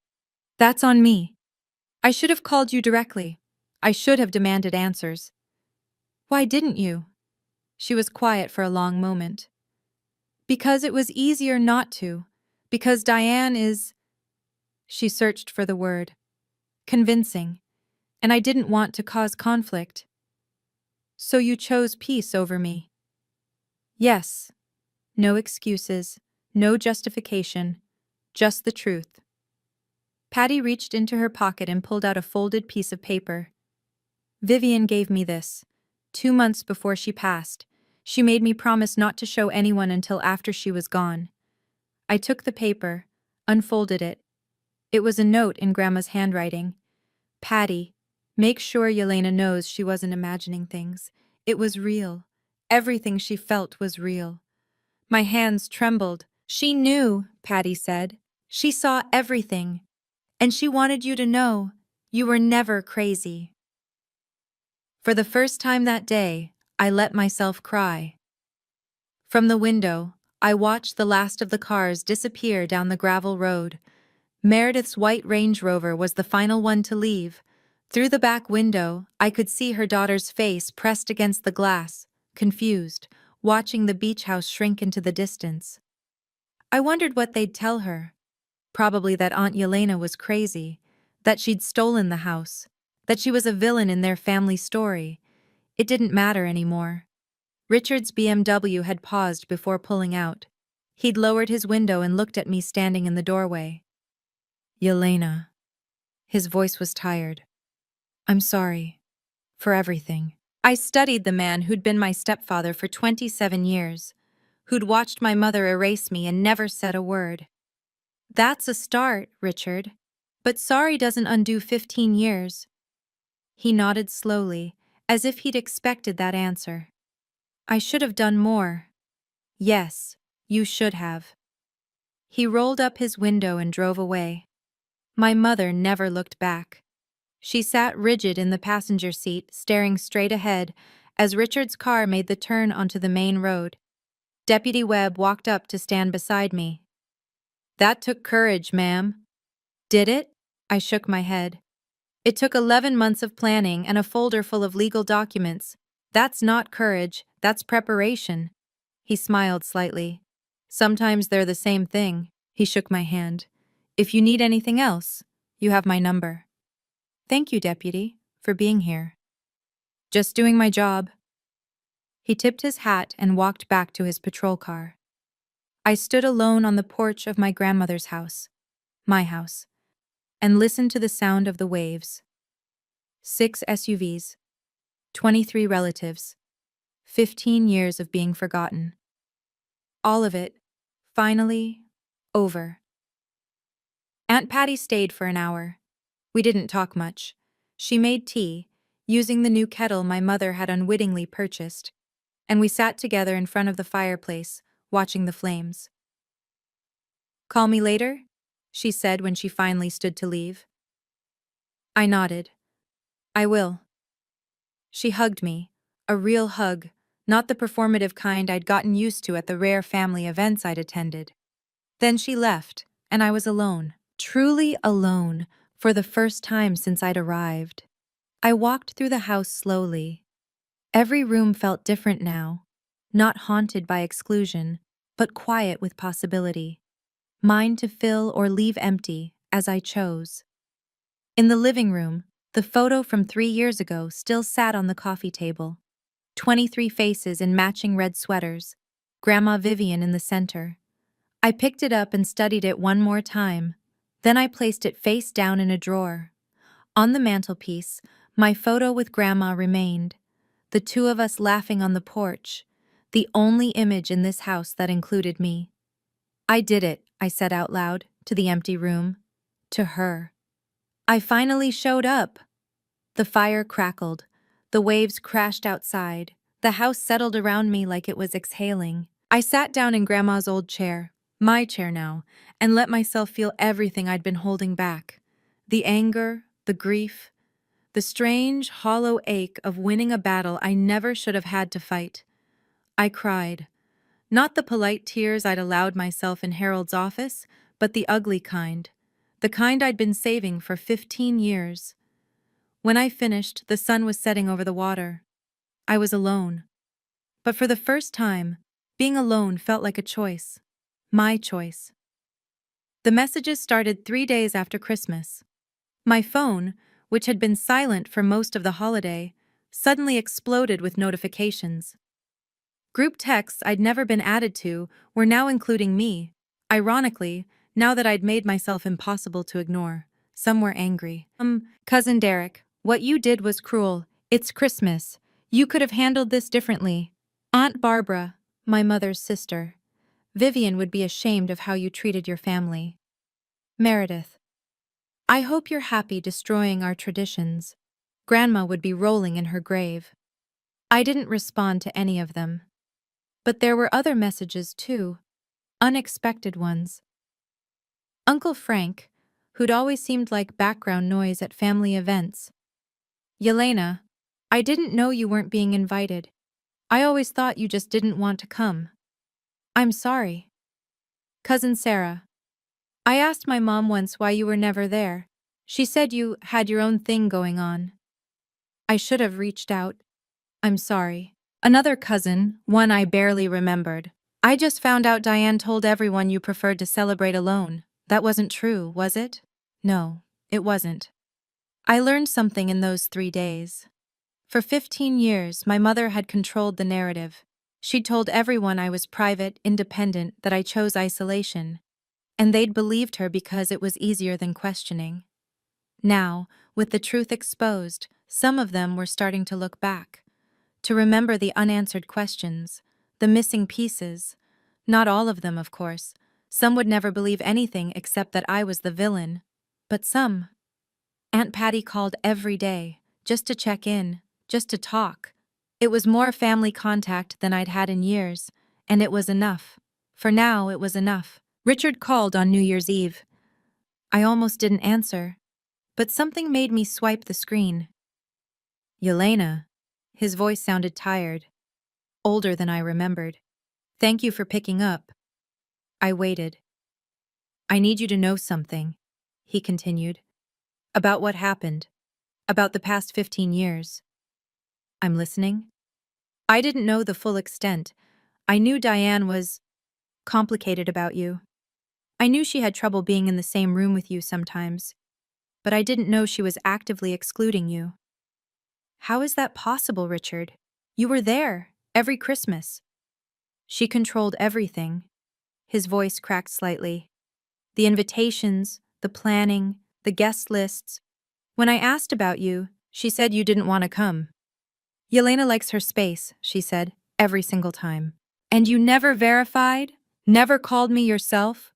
That's on me. I should have called you directly. I should have demanded answers. Why didn't you? She was quiet for a long moment. Because it was easier not to. Because Diane is… She searched for the word. Convincing. And I didn't want to cause conflict. So you chose peace over me. Yes. No excuses. No justification. Just the truth. Patty reached into her pocket and pulled out a folded piece of paper. Vivian gave me this. 2 months before she passed. She made me promise not to show anyone until after she was gone. I took the paper, unfolded it. It was a note in Grandma's handwriting. Patty, make sure Yelena knows she wasn't imagining things. It was real. Everything she felt was real. My hands trembled. She knew, Patty said. She saw everything. And she wanted you to know you were never crazy. For the first time that day, I let myself cry. From the window, I watched the last of the cars disappear down the gravel road. Meredith's white Range Rover was the final one to leave. Through the back window, I could see her daughter's face pressed against the glass, confused, watching the beach house shrink into the distance. I wondered what they'd tell her. Probably that Aunt Yelena was crazy, that she'd stolen the house, that she was a villain in their family story. It didn't matter anymore. Richard's BMW had paused before pulling out. He'd lowered his window and looked at me standing in the doorway. Yelena. His voice was tired. I'm sorry. For everything. I studied the man who'd been my stepfather for 27 years, who'd watched my mother erase me and never said a word. That's a start, Richard. But sorry doesn't undo 15 years. He nodded slowly, as if he'd expected that answer. I should have done more. Yes, you should have. He rolled up his window and drove away. My mother never looked back. She sat rigid in the passenger seat, staring straight ahead, as Richard's car made the turn onto the main road. Deputy Webb walked up to stand beside me. That took courage, ma'am. Did it? I shook my head. It took 11 months of planning and a folder full of legal documents. That's not courage, that's preparation. He smiled slightly. Sometimes they're the same thing. He shook my hand. If you need anything else, you have my number. Thank you, Deputy, for being here. Just doing my job. He tipped his hat and walked back to his patrol car. I stood alone on the porch of my grandmother's house, my house, and listened to the sound of the waves. 6 SUVs, 23 relatives, 15 years of being forgotten. All of it, finally, over. Aunt Patty stayed for an hour. We didn't talk much. She made tea, using the new kettle my mother had unwittingly purchased, and we sat together in front of the fireplace, watching the flames. Call me later? She said when she finally stood to leave. I nodded. I will. She hugged me, a real hug, not the performative kind I'd gotten used to at the rare family events I'd attended. Then she left, and I was alone, truly alone, for the first time since I'd arrived. I walked through the house slowly. Every room felt different now, not haunted by exclusion, but quiet with possibility. Mine to fill or leave empty, as I chose. In the living room, the photo from 3 years ago still sat on the coffee table. 23 faces in matching red sweaters, Grandma Vivian in the center. I picked it up and studied it one more time. Then I placed it face down in a drawer. On the mantelpiece, my photo with Grandma remained. The two of us laughing on the porch, the only image in this house that included me. I did it, I said out loud, to the empty room. To her. I finally showed up. The fire crackled. The waves crashed outside. The house settled around me like it was exhaling. I sat down in Grandma's old chair, my chair now, and let myself feel everything I'd been holding back. The anger, the grief, the strange, hollow ache of winning a battle I never should have had to fight. I cried. Not the polite tears I'd allowed myself in Harold's office, but the ugly kind. The kind I'd been saving for 15 years. When I finished, the sun was setting over the water. I was alone. But for the first time, being alone felt like a choice. My choice. The messages started 3 days after Christmas. My phone, which had been silent for most of the holiday, suddenly exploded with notifications. Group texts I'd never been added to were now including me. Ironically, now that I'd made myself impossible to ignore. Some were angry. Cousin Derek, what you did was cruel. It's Christmas. You could have handled this differently. Aunt Barbara, my mother's sister. Vivian would be ashamed of how you treated your family. Meredith, I hope you're happy destroying our traditions. Grandma would be rolling in her grave. I didn't respond to any of them. But there were other messages too. Unexpected ones. Uncle Frank, who'd always seemed like background noise at family events. Yelena, I didn't know you weren't being invited. I always thought you just didn't want to come. I'm sorry. Cousin Sarah, I asked my mom once why you were never there. She said you had your own thing going on. I should have reached out. I'm sorry. Another cousin, one I barely remembered. I just found out Diane told everyone you preferred to celebrate alone. That wasn't true, was it? No, it wasn't. I learned something in those 3 days. For 15 years, my mother had controlled the narrative. She'd told everyone I was private, independent, that I chose isolation. And they'd believed her because it was easier than questioning. Now, with the truth exposed, some of them were starting to look back. To remember the unanswered questions, the missing pieces. Not all of them, of course. Some would never believe anything except that I was the villain. But some. Aunt Patty called every day, just to check in, just to talk. It was more family contact than I'd had in years, and it was enough. For now, it was enough. Richard called on New Year's Eve. I almost didn't answer, but something made me swipe the screen. Yelena. His voice sounded tired, older than I remembered. Thank you for picking up. I waited. I need you to know something, he continued. About what happened. About the past 15 years. I'm listening. I didn't know the full extent. I knew Diane was complicated about you. I knew she had trouble being in the same room with you sometimes, but I didn't know she was actively excluding you. How is that possible, Richard? You were there, every Christmas. She controlled everything. His voice cracked slightly. The invitations, the planning, the guest lists. When I asked about you, she said you didn't want to come. Yelena likes her space, she said, every single time. And you never verified? Never called me yourself?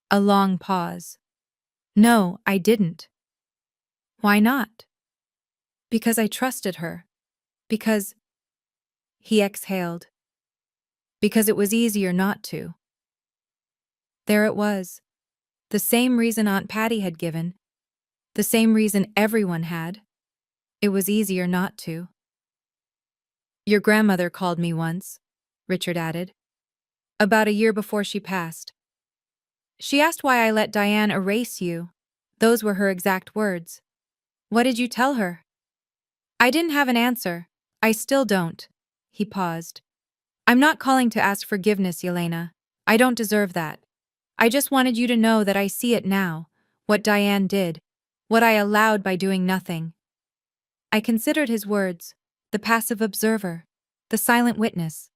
A long pause. No, I didn't. Why not? Because I trusted her. Because... He exhaled. Because it was easier not to. There it was. The same reason Aunt Patty had given. The same reason everyone had. It was easier not to. Your grandmother called me once, Richard added. About a year before she passed. She asked why I let Diane erase you. Those were her exact words. What did you tell her? I didn't have an answer. I still don't. He paused. I'm not calling to ask forgiveness, Yelena. I don't deserve that. I just wanted you to know that I see it now, what Diane did, what I allowed by doing nothing. I considered his words, the passive observer, the silent witness.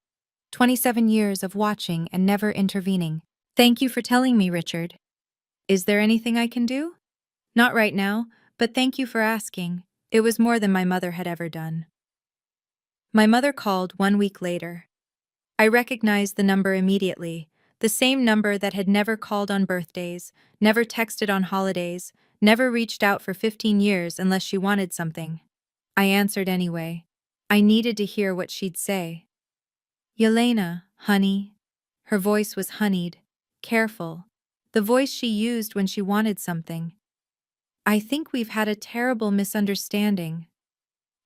27 years of watching and never intervening. Thank you for telling me, Richard. Is there anything I can do? Not right now, but thank you for asking. It was more than my mother had ever done. My mother called 1 week later. I recognized the number immediately, the same number that had never called on birthdays, never texted on holidays, never reached out for 15 years unless she wanted something. I answered anyway. I needed to hear what she'd say. Yelena, honey. Her voice was honeyed, careful, the voice she used when she wanted something. I think we've had a terrible misunderstanding.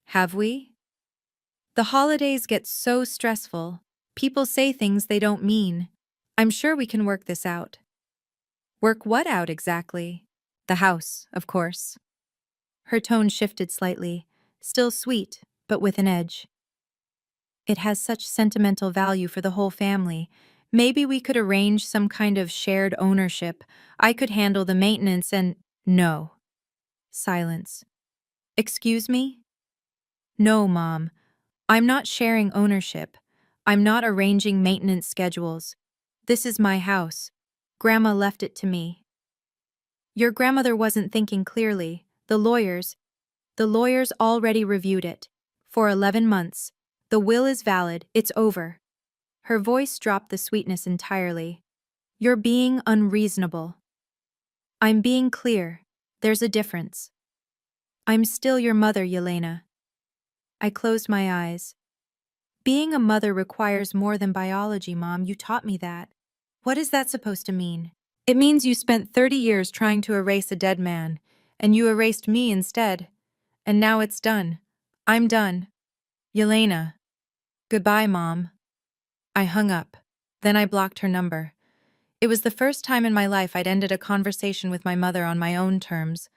Have we? The holidays get so stressful. People say things they don't mean. I'm sure we can work this out. Work what out exactly? The house, of course. Her tone shifted slightly, still sweet, but with an edge. It has such sentimental value for the whole family. Maybe we could arrange some kind of shared ownership. I could handle the maintenance and… No. Silence. Excuse me? No, Mom. I'm not sharing ownership. I'm not arranging maintenance schedules. This is my house. Grandma left it to me. Your grandmother wasn't thinking clearly. The lawyers already reviewed it. For 11 months. The will is valid, it's over. Her voice dropped the sweetness entirely. You're being unreasonable. I'm being clear. There's a difference. I'm still your mother, Yelena. I closed my eyes. Being a mother requires more than biology, Mom. You taught me that. What is that supposed to mean? It means you spent 30 years trying to erase a dead man, and you erased me instead. And now it's done. I'm done. Yelena. Goodbye, Mom. I hung up. Then I blocked her number. It was the first time in my life I'd ended a conversation with my mother on my own terms.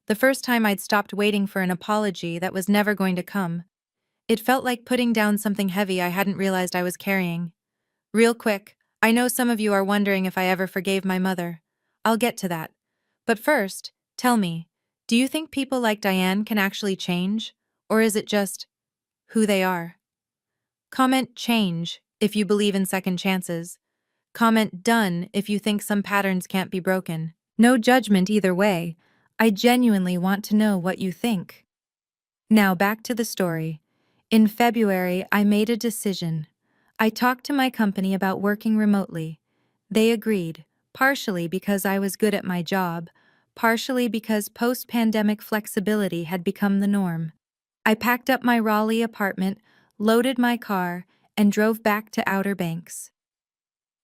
The first time I'd stopped waiting for an apology that was never going to come. It felt like putting down something heavy I hadn't realized I was carrying. Real quick, I know some of you are wondering if I ever forgave my mother. I'll get to that. But first, tell me, do you think people like Diane can actually change? Or is it just who they are? Comment change if you believe in second chances. Comment done if you think some patterns can't be broken. No judgment either way. I genuinely want to know what you think. Now back to the story. In February, I made a decision. I talked to my company about working remotely. They agreed, partially because I was good at my job, partially because post-pandemic flexibility had become the norm. I packed up my Raleigh apartment, loaded my car, and drove back to Outer Banks.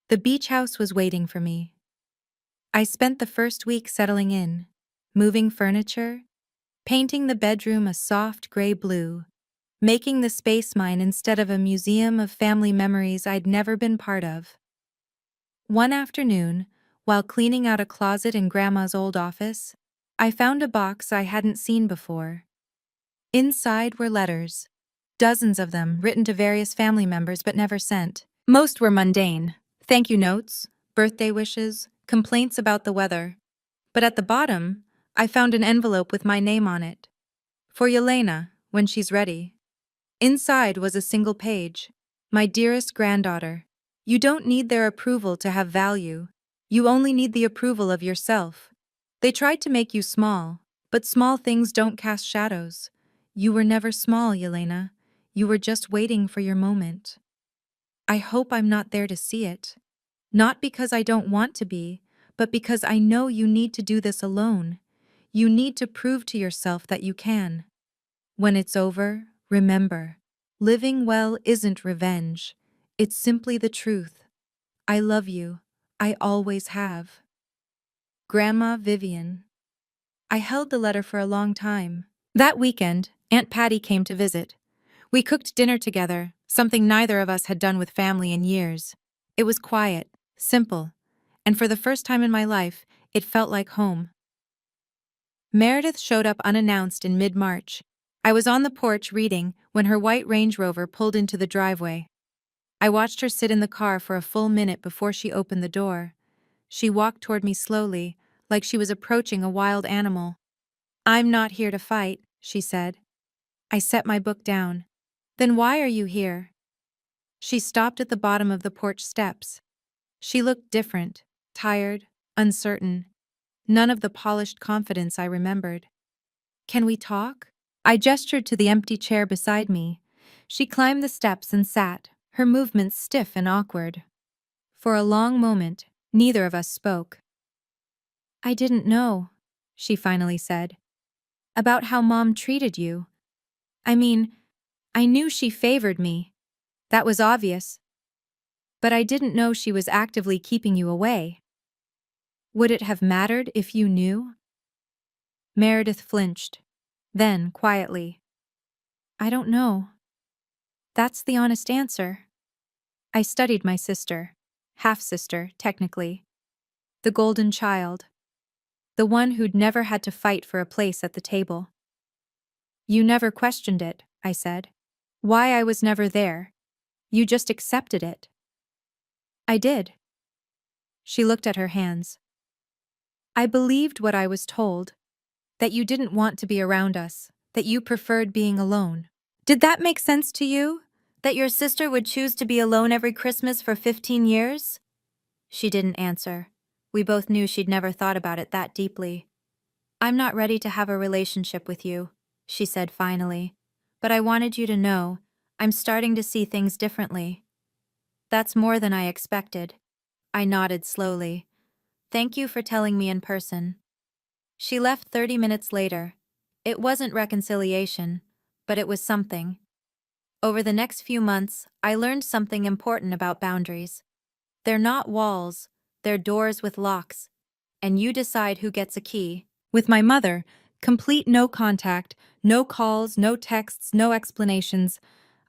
The beach house was waiting for me. I spent the first week settling in, moving furniture, painting the bedroom a soft gray blue, making the space mine instead of a museum of family memories I'd never been part of. One afternoon, while cleaning out a closet in Grandma's old office, I found a box I hadn't seen before. Inside were letters, dozens of them written to various family members but never sent. Most were mundane, thank you notes, birthday wishes, complaints about the weather. But at the bottom, I found an envelope with my name on it. For Yelena, when she's ready. Inside was a single page. My dearest granddaughter, you don't need their approval to have value. You only need the approval of yourself. They tried to make you small, but small things don't cast shadows. You were never small, Yelena. You were just waiting for your moment. I hope I'm not there to see it. Not because I don't want to be, but because I know you need to do this alone. You need to prove to yourself that you can. When it's over, remember, living well isn't revenge. It's simply the truth. I love you. I always have. Grandma Vivian. I held the letter for a long time. That weekend, Aunt Patty came to visit. We cooked dinner together, something neither of us had done with family in years. It was quiet, simple, and for the first time in my life, it felt like home. Meredith showed up unannounced in mid-March. I was on the porch reading when her white Range Rover pulled into the driveway. I watched her sit in the car for a full minute before she opened the door. She walked toward me slowly, like she was approaching a wild animal. "I'm not here to fight," she said. I set my book down. "Then why are you here?" She stopped at the bottom of the porch steps. She looked different, tired, uncertain. None of the polished confidence I remembered. "Can we talk?" I gestured to the empty chair beside me. She climbed the steps and sat, her movements stiff and awkward. For a long moment, neither of us spoke. "I didn't know," she finally said. "About how Mom treated you." I mean, I knew she favored me. That was obvious. But I didn't know she was actively keeping you away. Would it have mattered if you knew? Meredith flinched. Then, quietly, I don't know. That's the honest answer. I studied my sister. Half-sister, technically. The golden child. The one who'd never had to fight for a place at the table. You never questioned it, I said. Why I was never there. You just accepted it. I did. She looked at her hands. I believed what I was told, that you didn't want to be around us, that you preferred being alone. Did that make sense to you? That your sister would choose to be alone every Christmas for 15 years? She didn't answer. We both knew she'd never thought about it that deeply. I'm not ready to have a relationship with you, she said finally. But I wanted you to know, I'm starting to see things differently. That's more than I expected. I nodded slowly. Thank you for telling me in person. She left 30 minutes later. It wasn't reconciliation, but it was something. Over the next few months, I learned something important about boundaries. They're not walls, they're doors with locks, and you decide who gets a key. With my mother, complete no contact, no calls, no texts, no explanations.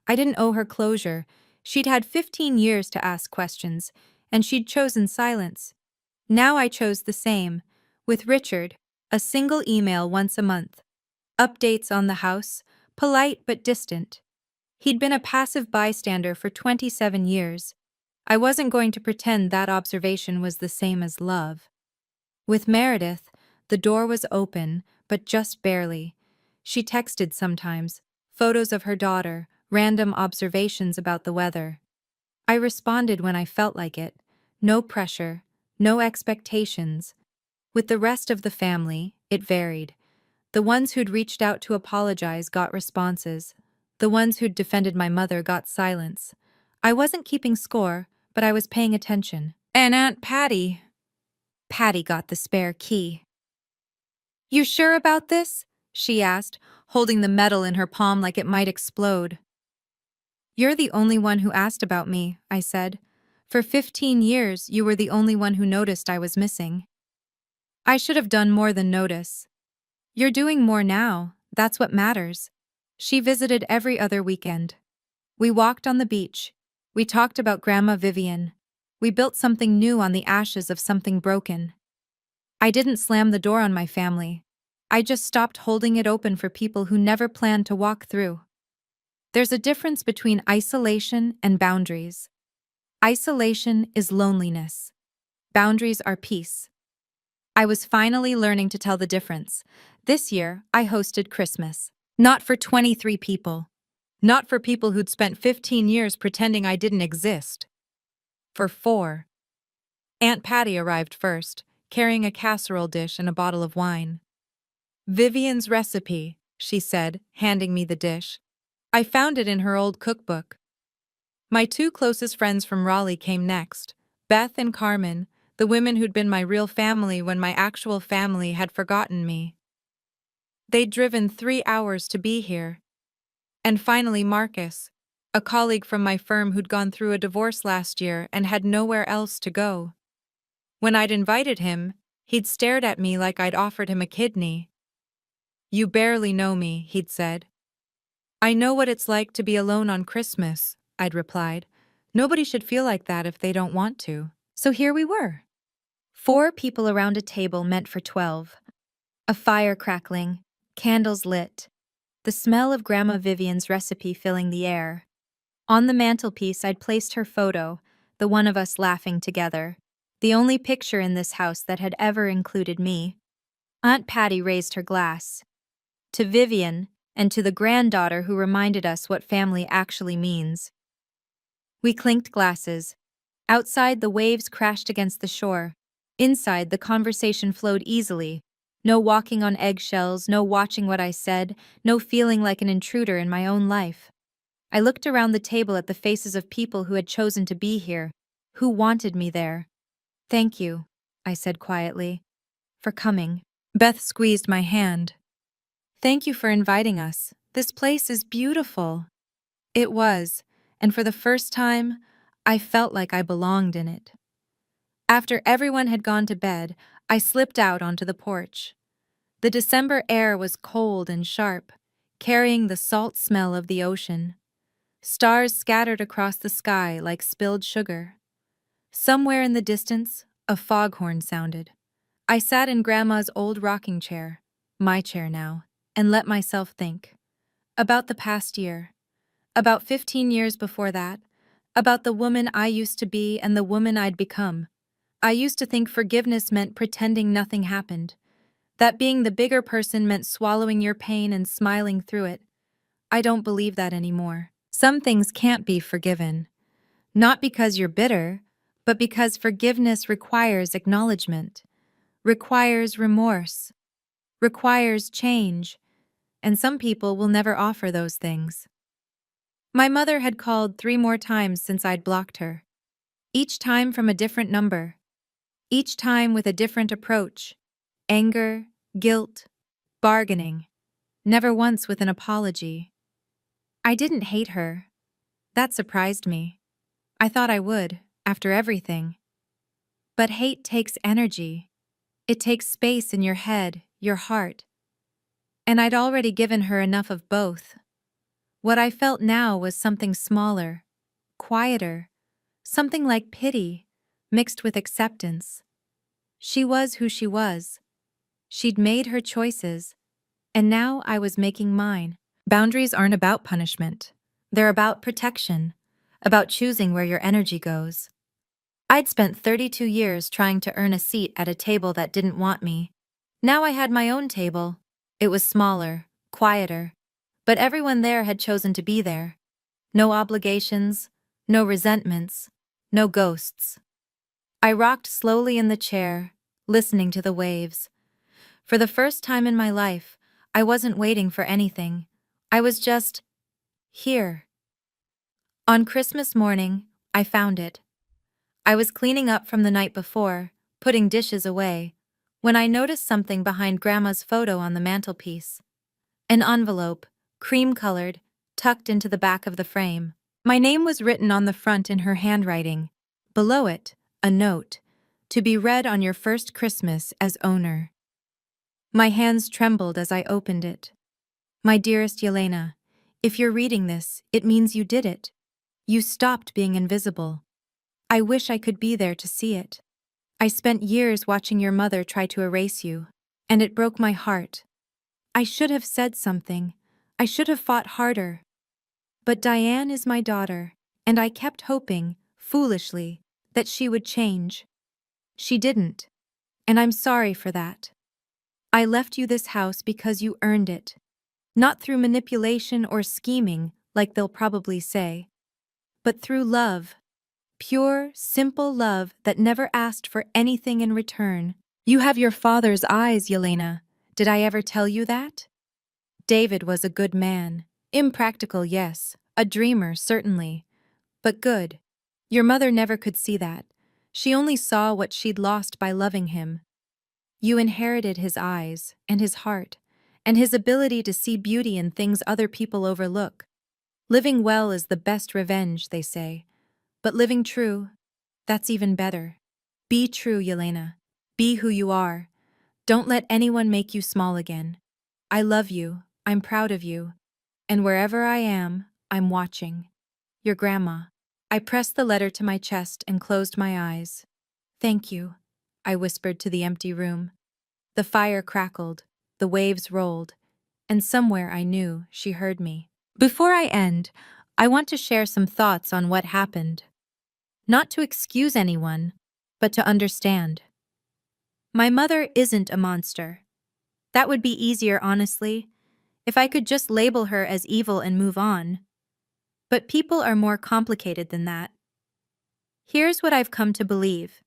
I didn't owe her closure. She'd had 15 years to ask questions, and she'd chosen silence. Now I chose the same. With Richard, a single email once a month. Updates on the house, polite but distant. He'd been a passive bystander for 27 years. I wasn't going to pretend that observation was the same as love. With Meredith, the door was open, but just barely. She texted sometimes, photos of her daughter, random observations about the weather. I responded when I felt like it. No pressure, no expectations. With the rest of the family, it varied. The ones who'd reached out to apologize got responses. The ones who'd defended my mother got silence. I wasn't keeping score, but I was paying attention. And Aunt Patty got the spare key. You sure about this? She asked, holding the metal in her palm like it might explode. You're the only one who asked about me, I said. For 15 years, you were the only one who noticed I was missing. I should have done more than notice. You're doing more now, that's what matters. She visited every other weekend. We walked on the beach. We talked about Grandma Vivian. We built something new on the ashes of something broken. I didn't slam the door on my family. I just stopped holding it open for people who never planned to walk through. There's a difference between isolation and boundaries. Isolation is loneliness. Boundaries are peace. I was finally learning to tell the difference. This year, I hosted Christmas. Not for 23 people. Not for people who'd spent 15 years pretending I didn't exist. For 4. Aunt Patty arrived first, carrying a casserole dish and a bottle of wine. Vivian's recipe, she said, handing me the dish. I found it in her old cookbook. My 2 closest friends from Raleigh came next, Beth and Carmen, the women who'd been my real family when my actual family had forgotten me. They'd driven 3 hours to be here. And finally Marcus, a colleague from my firm who'd gone through a divorce last year and had nowhere else to go. When I'd invited him, he'd stared at me like I'd offered him a kidney. You barely know me, he'd said. I know what it's like to be alone on Christmas, I'd replied. Nobody should feel like that if they don't want to. So here we were. 4 people around a table meant for 12. A fire crackling, candles lit, the smell of Grandma Vivian's recipe filling the air. On the mantelpiece, I'd placed her photo, the one of us laughing together, the only picture in this house that had ever included me. Aunt Patty raised her glass. To Vivian, and to the granddaughter who reminded us what family actually means. We clinked glasses. Outside, the waves crashed against the shore. Inside, the conversation flowed easily. No walking on eggshells, no watching what I said, no feeling like an intruder in my own life. I looked around the table at the faces of people who had chosen to be here, who wanted me there. Thank you, I said quietly, for coming. Beth squeezed my hand. Thank you for inviting us, This place is beautiful. It was, and for the first time, I felt like I belonged in it. After everyone had gone to bed, I slipped out onto the porch. The December air was cold and sharp, carrying the salt smell of the ocean. Stars scattered across the sky like spilled sugar. Somewhere in the distance, a foghorn sounded. I sat in Grandma's old rocking chair, my chair now, and let myself think. About the past year. About 15 years before that. About the woman I used to be and the woman I'd become. I used to think forgiveness meant pretending nothing happened. That being the bigger person meant swallowing your pain and smiling through it. I don't believe that anymore. Some things can't be forgiven. Not because you're bitter, but because forgiveness requires acknowledgement, requires remorse, requires change, and some people will never offer those things. My mother had called 3 more times since I'd blocked her. Each time from a different number. Each time with a different approach. Anger, guilt, bargaining. Never once with an apology. I didn't hate her. That surprised me. I thought I would, after everything. But hate takes energy. It takes space in your head, your heart. And I'd already given her enough of both. What I felt now was something smaller, quieter, something like pity, mixed with acceptance. She was who she was. She'd made her choices, and now I was making mine. Boundaries aren't about punishment. They're about protection, about choosing where your energy goes. I'd spent 32 years trying to earn a seat at a table that didn't want me. Now I had my own table. It was smaller, quieter, but everyone there had chosen to be there. No obligations, no resentments, no ghosts. I rocked slowly in the chair, listening to the waves. For the first time in my life, I wasn't waiting for anything. I was just here. On Christmas morning, I found it. I was cleaning up from the night before, putting dishes away, when I noticed something behind Grandma's photo on the mantelpiece. An envelope, cream-colored, tucked into the back of the frame. My name was written on the front in her handwriting. Below it, a note, to be read on your first Christmas as owner. My hands trembled as I opened it. My dearest Yelena, if you're reading this, it means you did it. You stopped being invisible. I wish I could be there to see it. I spent years watching your mother try to erase you, and it broke my heart. I should have said something. I should have fought harder. But Diane is my daughter, and I kept hoping, foolishly, that she would change. She didn't, and I'm sorry for that. I left you this house because you earned it. Not through manipulation or scheming, like they'll probably say, but through love. Pure, simple love that never asked for anything in return. You have your father's eyes, Yelena. Did I ever tell you that? David was a good man. Impractical, yes. A dreamer, certainly. But good. Your mother never could see that. She only saw what she'd lost by loving him. You inherited his eyes, and his heart, and his ability to see beauty in things other people overlook. Living well is the best revenge, they say. But living true, that's even better. Be true, Yelena. Be who you are. Don't let anyone make you small again. I love you, I'm proud of you, and wherever I am, I'm watching. Your grandma. I pressed the letter to my chest and closed my eyes. Thank you, I whispered to the empty room. The fire crackled, the waves rolled, and somewhere I knew she heard me. Before I end, I want to share some thoughts on what happened. Not to excuse anyone, but to understand. My mother isn't a monster. That would be easier, honestly, if I could just label her as evil and move on. But people are more complicated than that. Here's what I've come to believe.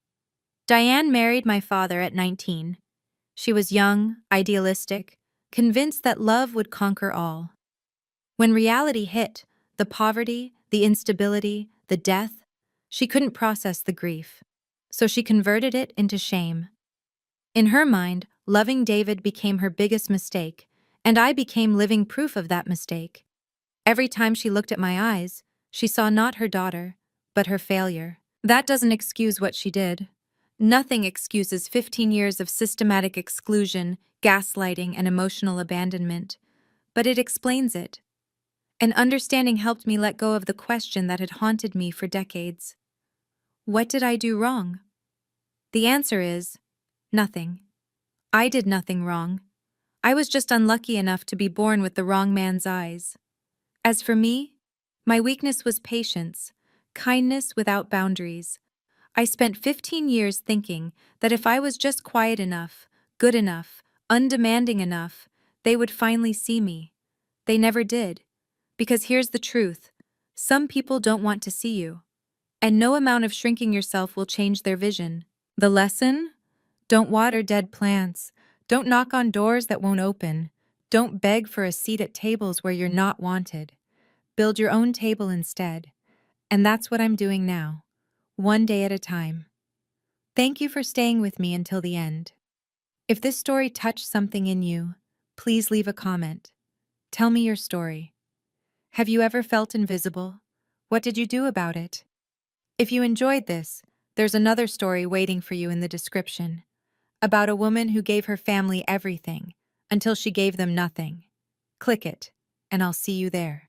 Diane married my father at 19. She was young, idealistic, convinced that love would conquer all. When reality hit, the poverty, the instability, the death, she couldn't process the grief. So she converted it into shame. In her mind, loving David became her biggest mistake, And I became living proof of that mistake. Every time she looked at my eyes, she saw not her daughter, but her failure. That doesn't excuse what she did. Nothing excuses 15 years of systematic exclusion, gaslighting, and emotional abandonment, but it explains it. And understanding helped me let go of the question that had haunted me for decades. What did I do wrong? The answer is nothing. I did nothing wrong. I was just unlucky enough to be born with the wrong man's eyes. As for me, my weakness was patience, kindness without boundaries. I spent 15 years thinking that if I was just quiet enough, good enough, undemanding enough, they would finally see me. They never did. Because here's the truth: some people don't want to see you, and no amount of shrinking yourself will change their vision. The lesson? Don't water dead plants. Don't knock on doors that won't open. Don't beg for a seat at tables where you're not wanted. Build your own table instead. And that's what I'm doing now, one day at a time. Thank you for staying with me until the end. If this story touched something in you, please leave a comment. Tell me your story. Have you ever felt invisible? What did you do about it? If you enjoyed this, there's another story waiting for you in the description, about a woman who gave her family everything until she gave them nothing. Click it, and I'll see you there.